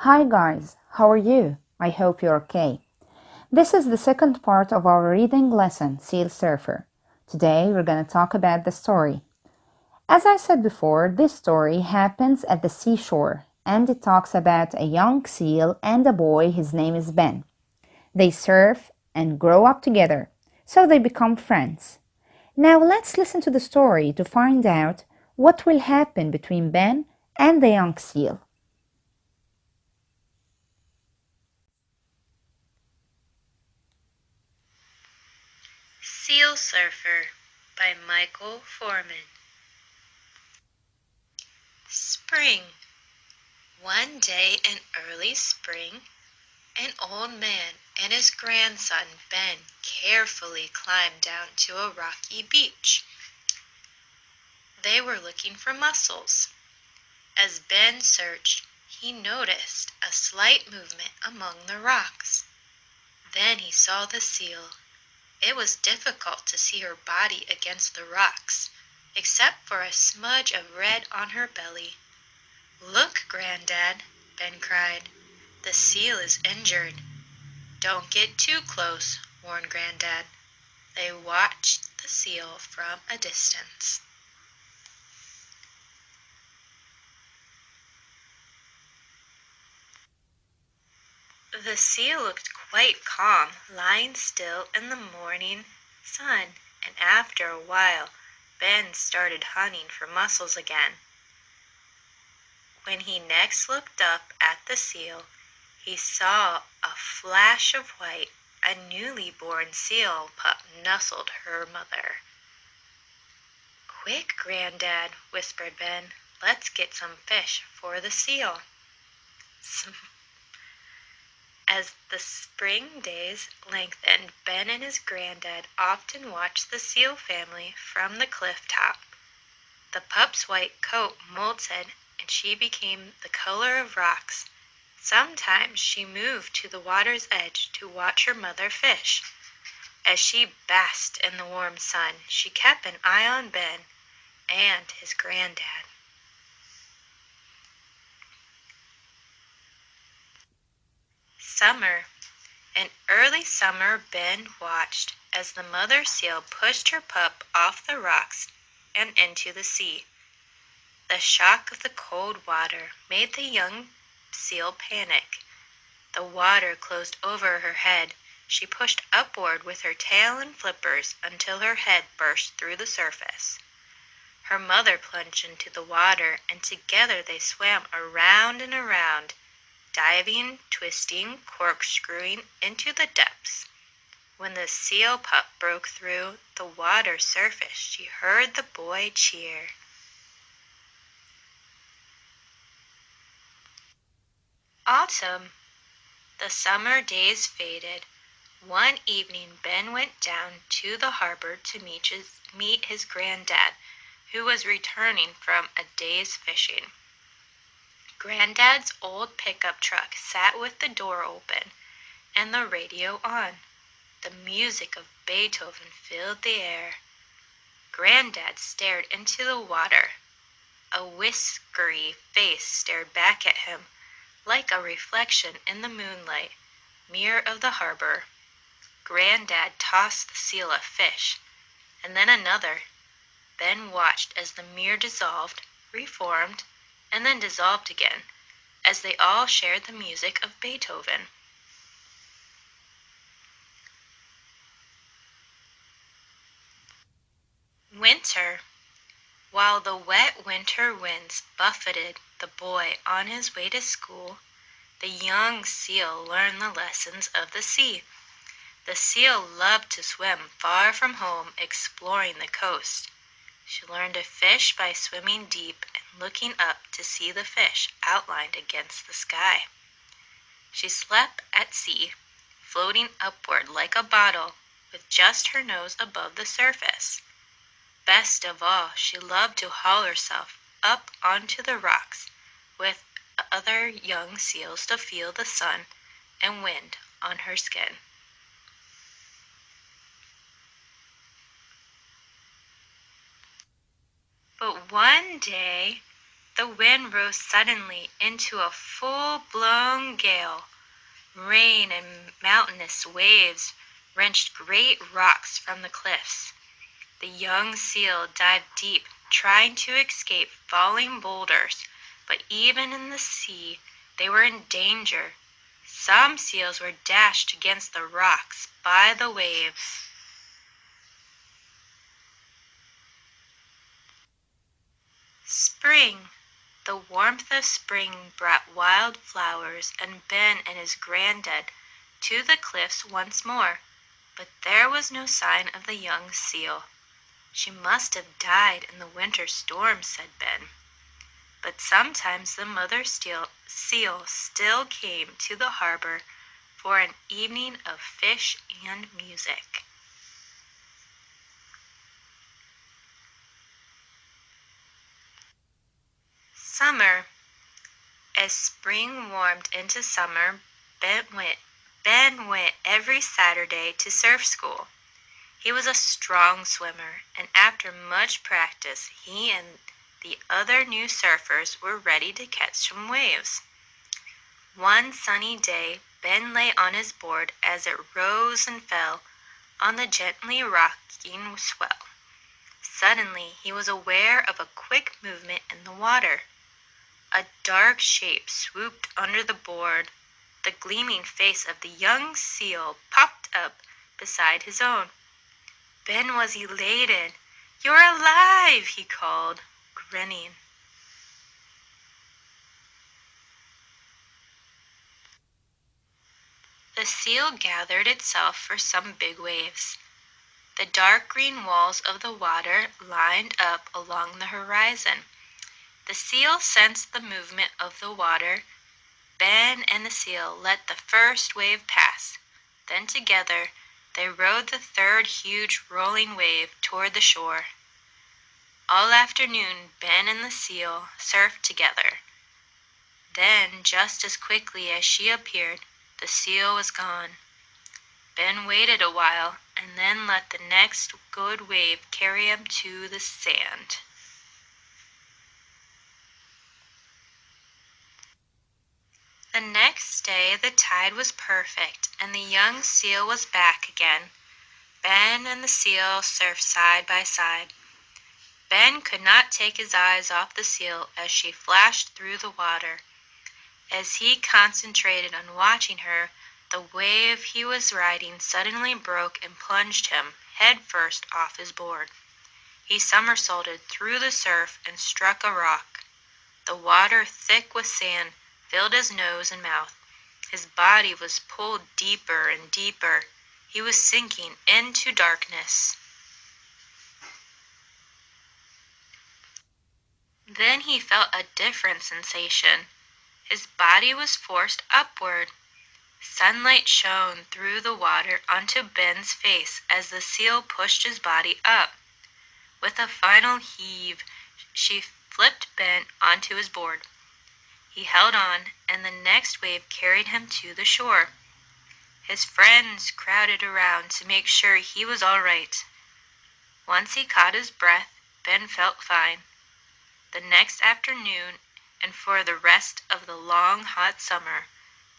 Hi guys, how are you? I hope you're okay. This is the second part of our reading lesson, Seal Surfer. Today we're going to talk about the story. As I said before, this story happens at the seashore and it talks about a young seal and a boy, his name is Ben. They surf and grow up together, so they become friends. Now let's listen to the story to find out what will happen between Ben and the young seal. Seal Surfer by Michael Foreman. Spring. One day in early spring, an old man and his grandson Ben carefully climbed down to a rocky beach. They were looking for mussels. As Ben searched, he noticed a slight movement among the rocks. Then he saw the seal. It was difficult to see her body against the rocks, except for a smudge of red on her belly. "Look, Granddad," Ben cried. "The seal is injured." "Don't get too close," warned Granddad. They watched the seal from a distance. The seal looked quite calm, lying still in the morning sun, and after a while Ben started hunting for mussels again. When he next looked up at the seal, he saw a flash of white. A newly born seal pup nuzzled her mother. "Quick, Granddad," whispered Ben. "Let's get some fish for the seal." As the spring days lengthened, Ben and his granddad often watched the seal family from the cliff top. The pup's white coat molted and she became the color of rocks. Sometimes she moved to the water's edge to watch her mother fish. As she basked in the warm sun, she kept an eye on Ben and his granddad. Summer. In early summer, Ben watched as the mother seal pushed her pup off the rocks and into the sea. The shock of the cold water made the young seal panic. The water closed over her head. She pushed upward with her tail and flippers until her head burst through the surface. Her mother plunged into the water, and together they swam around and around, diving, twisting, corkscrewing into the depths. When the seal pup broke through the water surface, she heard the boy cheer. Autumn. The summer days faded. One evening Ben went down to the harbor to meet his granddad, who was returning from a day's fishing. Granddad's old pickup truck sat with the door open and the radio on. The music of Beethoven filled the air. Granddad stared into the water. A whiskery face stared back at him, like a reflection in the moonlight mirror of the harbor. Granddad tossed the seal a fish, and then another. Ben watched as the mirror dissolved, reformed, and then dissolved again, as they all shared the music of Beethoven. Winter. While the wet winter winds buffeted the boy on his way to school, the young seal learned the lessons of the sea. The seal loved to swim far from home, exploring the coast. She learned to fish by swimming deep and looking up to see the fish outlined against the sky. She slept at sea, floating upward like a bottle, with just her nose above the surface. Best of all, she loved to haul herself up onto the rocks with other young seals to feel the sun and wind on her skin. But one day, The wind rose suddenly into a full-blown gale. Rain and mountainous waves wrenched great rocks from the cliffs. The young seal dived deep, trying to escape falling boulders, but even in the sea they were in danger. Some seals were dashed against the rocks by the waves. Spring. The warmth of spring brought wild flowers and Ben and his granddad to the cliffs once more, but there was no sign of the young seal. She must have died in the winter storm, said Ben. But sometimes the mother seal still came to the harbor for an evening of fish and music. Summer. As spring warmed into summer, Ben went every Saturday to surf school. He was a strong swimmer, and after much practice, he and the other new surfers were ready to catch some waves. One sunny day, Ben lay on his board as it rose and fell on the gently rocking swell. Suddenly, he was aware of a quick movement in the water. A dark shape swooped under the board. The gleaming face of the young seal popped up beside his own. Ben was elated. "You're alive!" he called, grinning. The seal gathered itself for some big waves. The dark green walls of the water lined up along the horizon. The seal sensed the movement of the water. Ben and the seal let the first wave pass. Then together they rode the third huge rolling wave toward the shore. All afternoon Ben and the seal surfed together. Then, just as quickly as she appeared, the seal was gone. Ben waited a while and then let the next good wave carry him to the sand. The next day the tide was perfect and the young seal was back again. Ben and the seal surfed side by side. Ben could not take his eyes off the seal as she flashed through the water. As he concentrated on watching her, the wave he was riding suddenly broke and plunged him head first off his board. He somersaulted through the surf and struck a rock. The water, thick with sand, filled his nose and mouth. His body was pulled deeper and deeper. He was sinking into darkness. Then he felt a different sensation. His body was forced upward. Sunlight shone through the water onto Ben's face as the seal pushed his body up. With a final heave, she flipped Ben onto his board. He held on, and the next wave carried him to the shore. His friends crowded around to make sure he was all right. Once he caught his breath, Ben felt fine. The next afternoon, and for the rest of the long, hot summer,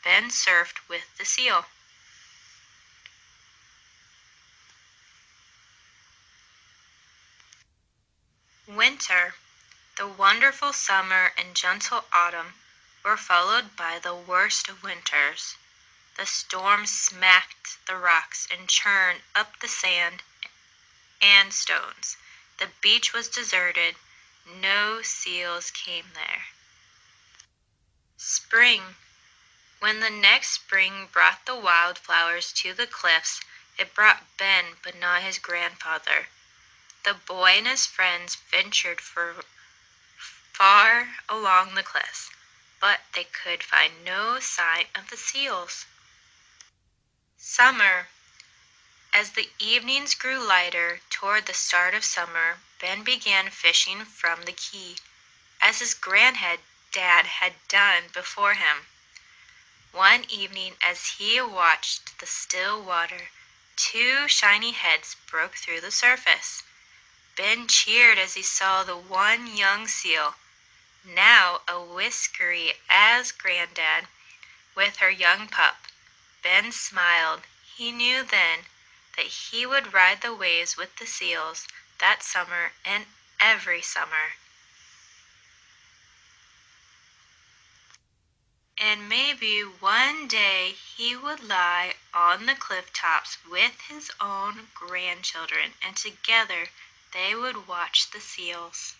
Ben surfed with the seal. Winter. The wonderful summer and gentle autumn were followed by the worst of winters. The storm smacked the rocks and churned up the sand and stones. The beach was deserted. No seals came there. Spring. When the next spring brought the wildflowers to the cliffs, it brought Ben but not his grandfather. The boy and his friends ventured far along the cliffs, but they could find no sign of the seals. Summer. As the evenings grew lighter toward the start of summer, Ben began fishing from the key, as his granddad had done before him. One evening as he watched the still water, two shiny heads broke through the surface. Ben cheered as he saw the one young seal. now a whiskery as Granddad, with her young pup. Ben smiled. He knew then that he would ride the waves with the seals that summer and every summer. And maybe one day he would lie on the cliff tops with his own grandchildren, and together they would watch the seals.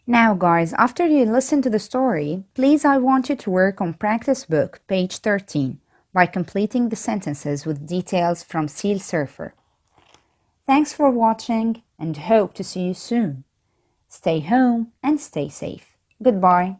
Now guys, after you listen to the story, please I want you to work on practice book, page 13, by completing the sentences with details from Seal Surfer. Thanks for watching and hope to see you soon. Stay home and stay safe. Goodbye.